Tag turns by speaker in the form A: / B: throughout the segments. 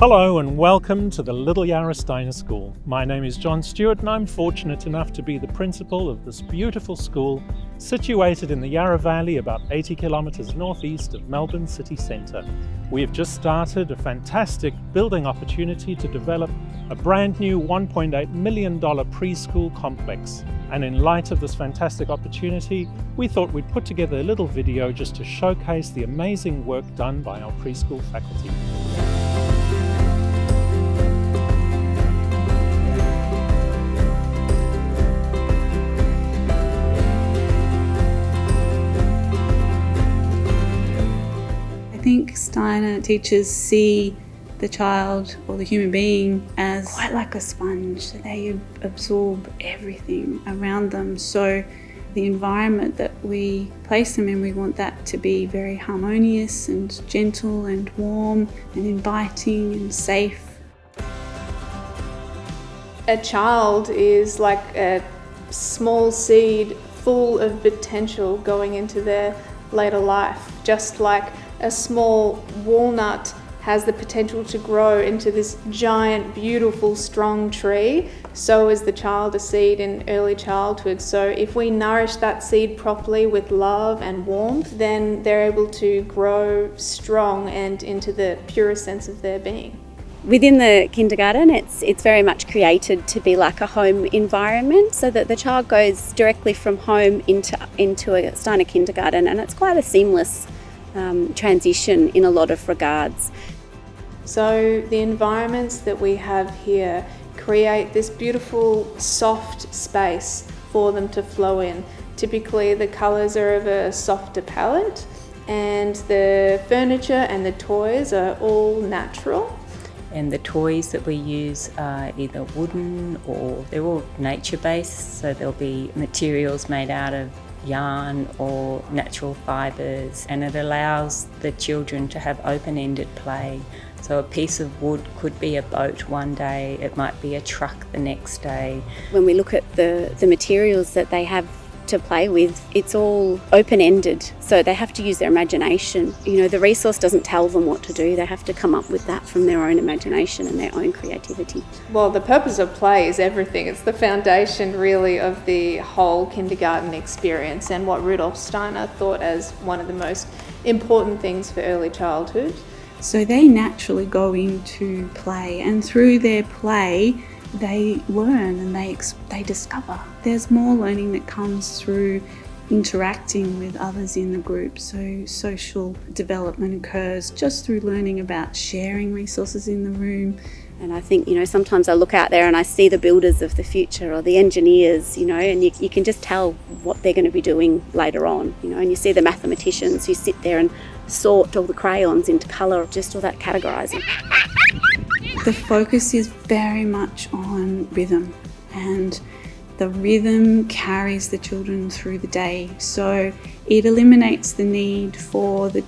A: Hello and welcome to the Little Yarra Steiner School. My name is John Stewart and I'm fortunate enough to be the principal of this beautiful school situated in the Yarra Valley about 80 kilometres northeast of Melbourne city centre. We have just started a fantastic building opportunity to develop a brand new $1.8 million preschool complex. And in light of this fantastic opportunity, we thought we'd put together a little video just to showcase the amazing work done by our preschool faculty.
B: I think Steiner teachers see the child or the human being as quite like a sponge. They absorb everything around them. So the environment that we place them in, we want that to be very harmonious and gentle and warm and inviting and safe.
C: A child is like a small seed full of potential going into their later life, just like a small walnut has the potential to grow into this giant, beautiful, strong tree. So is the child a seed in early childhood. So if we nourish that seed properly with love and warmth, then they're able to grow strong and into the purest sense of their being.
D: Within the kindergarten, it's very much created to be like a home environment, so that the child goes directly from home into a Steiner kindergarten, and it's quite a seamless transition in a lot of regards.
C: So the environments that we have here create this beautiful soft space for them to flow in. Typically the colours are of a softer palette and the furniture and the toys are all natural.
E: And the toys that we use are either wooden or they're all nature-based, so there'll be materials made out of yarn or natural fibres, and it allows the children to have open-ended play. So a piece of wood could be a boat one day, it might be a truck the next day.
D: When we look at the materials that they have to play with, it's all open-ended, so they have to use their imagination. You know, the resource doesn't tell them what to do, they have to come up with that from their own imagination and their own creativity.
C: Well, the purpose of play is everything. It's the foundation really of the whole kindergarten experience and what Rudolf Steiner thought as one of the most important things for early childhood.
B: So they naturally go into play, and through their play they learn and they discover. There's more learning that comes through interacting with others in the group. So social development occurs just through learning about sharing resources in the room.
D: And I think, you know, sometimes I look out there and I see the builders of the future or the engineers, you know, and you can just tell what they're going to be doing later on, you know, and you see the mathematicians who sit there and sort all the crayons into colour, just all that categorising.
B: The focus is very much on rhythm, and the rhythm carries the children through the day. So it eliminates the need for the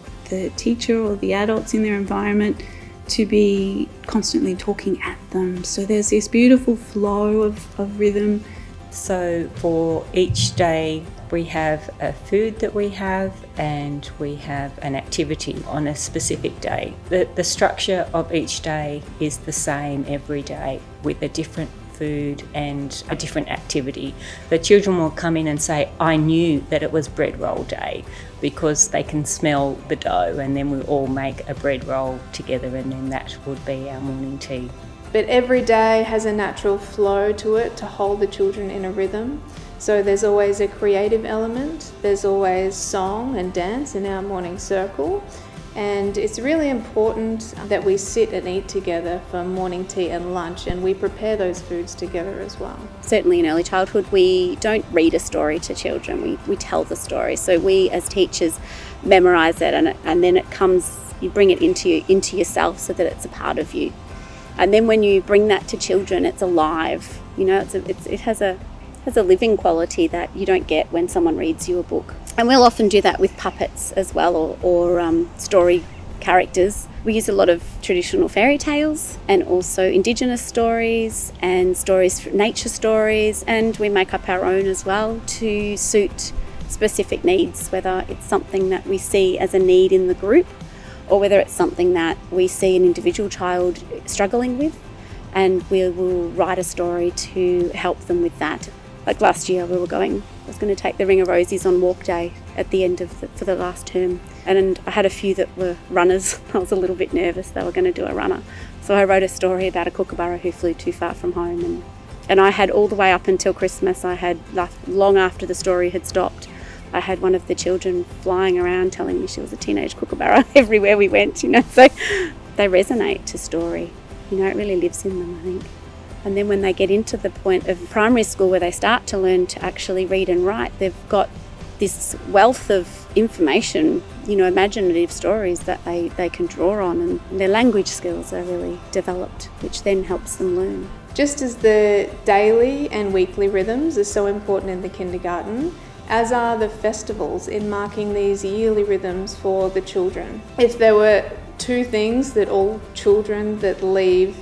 B: teacher or the adults in their environment to be constantly talking at them. So there's this beautiful flow of rhythm.
E: So for each day we have a food that we have and we have an activity on a specific day. The structure of each day is the same every day with a different food and a different activity. The children will come in and say, I knew that it was bread roll day, because they can smell the dough, and then we all make a bread roll together, and then that would be our morning tea.
C: But every day has a natural flow to it to hold the children in a rhythm. So there's always a creative element, there's always song and dance in our morning circle. And it's really important that we sit and eat together for morning tea and lunch, and we prepare those foods together as well.
D: Certainly in early childhood, we don't read a story to children, we tell the story. So we as teachers memorise it, and then it comes, you bring it into yourself so that it's a part of you. And then when you bring that to children, it's alive. You know, it has a living quality that you don't get when someone reads you a book. And we'll often do that with puppets as well, or story characters. We use a lot of traditional fairy tales and also Indigenous stories and nature stories, and we make up our own as well to suit specific needs, whether it's something that we see as a need in the group or whether it's something that we see an individual child struggling with, and we will write a story to help them with that. Like last year, I was going to take the Ring of Rosies on walk day at the end of for the last term, and I had a few that were runners. I was a little bit nervous they were going to do a runner, so I wrote a story about a kookaburra who flew too far from home, and I had all the way up until Christmas, I had long after the story had stopped, I had one of the children flying around telling me she was a teenage kookaburra everywhere we went, so they resonate to story. It really lives in them, I think. And then when they get into the point of primary school where they start to learn to actually read and write, they've got this wealth of information, imaginative stories that they can draw on, and their language skills are really developed, which then helps them learn.
C: Just as the daily and weekly rhythms are so important in the kindergarten, as are the festivals in marking these yearly rhythms for the children. If there were two things that all children that leave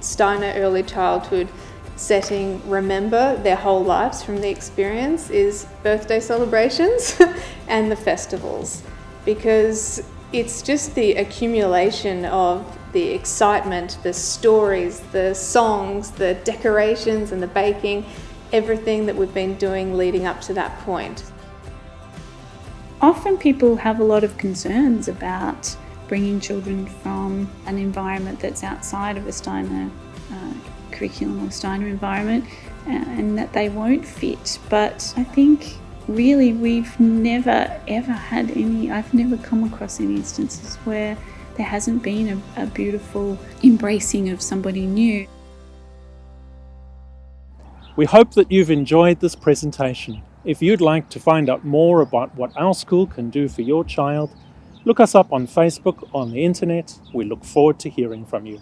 C: Steiner early childhood setting remember their whole lives from the experience, is birthday celebrations and the festivals, because it's just the accumulation of the excitement, the stories, the songs, the decorations and the baking, everything that we've been doing leading up to that point.
B: Often people have a lot of concerns about bringing children from an environment that's outside of a Steiner curriculum or Steiner environment, and that they won't fit. But I think really we've never ever had I've never come across any instances where there hasn't been a beautiful embracing of somebody new.
A: We hope that you've enjoyed this presentation. If you'd like to find out more about what our school can do for your child, look us up on Facebook, on the internet. We look forward to hearing from you.